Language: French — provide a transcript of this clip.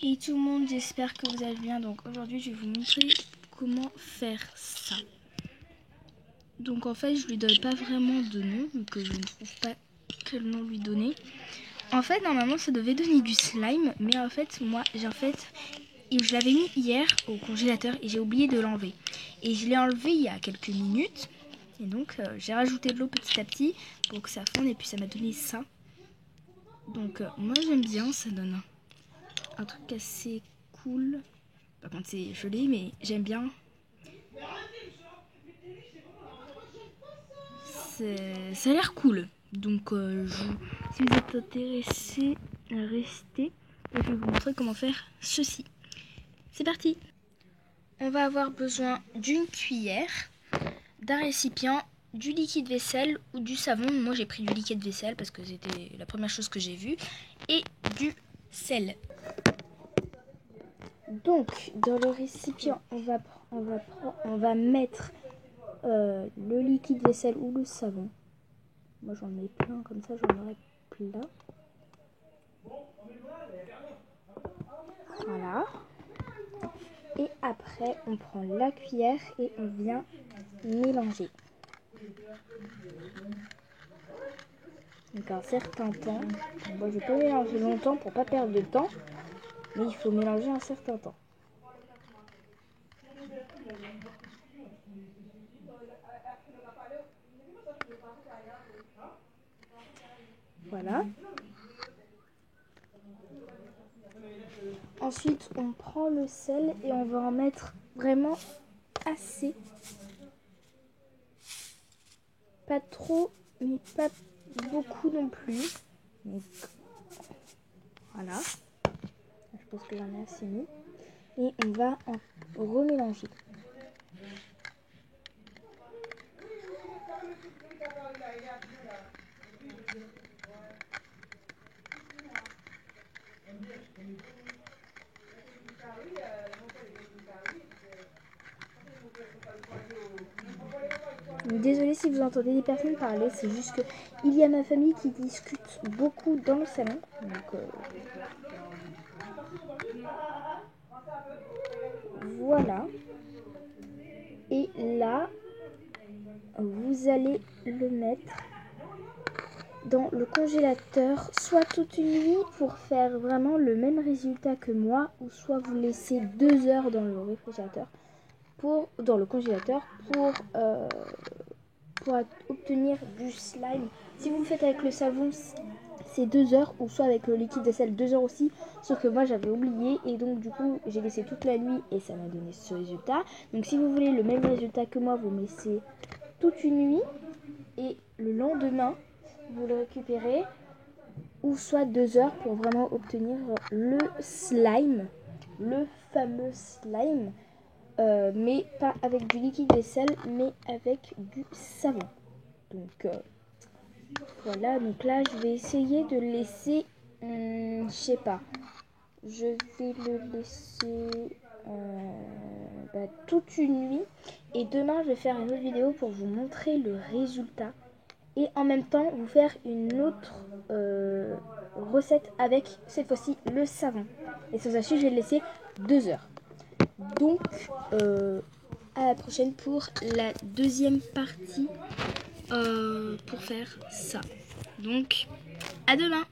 Hey tout le monde, j'espère que vous allez bien. Donc aujourd'hui je vais vous montrer comment faire ça. Donc en fait je lui donne pas vraiment de nom vu que je ne trouve pas quel nom lui donner. En fait normalement ça devait donner du slime, mais en fait moi je l'avais mis hier au congélateur et j'ai oublié de l'enlever. Et je l'ai enlevé il y a quelques minutes. Et donc j'ai rajouté de l'eau petit à petit pour que ça fonde et puis ça m'a donné ça. Donc moi j'aime bien, ça donne un truc assez cool. Par contre c'est joli mais j'aime bien. Ça a l'air cool. Donc si vous êtes intéressé, restez et je vais vous montrer comment faire ceci. C'est parti. On va avoir besoin d'une cuillère, d'un récipient, du liquide vaisselle ou du savon. Moi j'ai pris du liquide vaisselle parce que c'était la première chose que j'ai vue. Et du sel. Donc dans le récipient on va mettre le liquide vaisselle ou le savon. Moi j'en mets plein comme ça, j'en aurai plein. Voilà. Et après on prend la cuillère et on vient mélanger. Donc un certain temps. Moi je peux mélanger longtemps pour pas perdre de temps, mais il faut mélanger un certain temps. Voilà. Ensuite, on prend le sel et on va en mettre vraiment assez. Pas trop, mais pas beaucoup non plus. Donc, voilà. Je pense que j'en ai assez mis. Et on va en remélanger. Désolée si vous entendez des personnes parler, c'est juste que il y a ma famille qui discute beaucoup dans le salon. Donc voilà. Et là, vous allez le mettre dans le congélateur, soit toute une nuit pour faire vraiment le même résultat que moi, ou soit vous laissez 2 heures dans le réfrigérateur, dans le congélateur pour obtenir du slime. Si vous le faites avec le savon, c'est 2 heures, ou soit avec le liquide vaisselle 2 heures aussi, sauf que moi j'avais oublié et donc du coup j'ai laissé toute la nuit et ça m'a donné ce résultat. Donc si vous voulez le même résultat que moi, vous laissez toute une nuit et le lendemain vous le récupérez, ou soit 2 heures pour vraiment obtenir le slime, le fameux slime, mais pas avec du liquide vaisselle mais avec du savon. Donc voilà, donc là je vais essayer de le laisser, je sais pas, je vais le laisser toute une nuit et demain je vais faire une autre vidéo pour vous montrer le résultat et en même temps vous faire une autre recette avec cette fois-ci le savon. Et cette fois-ci je vais le laisser 2 heures. Donc à la prochaine pour la deuxième partie pour faire ça. Donc à demain.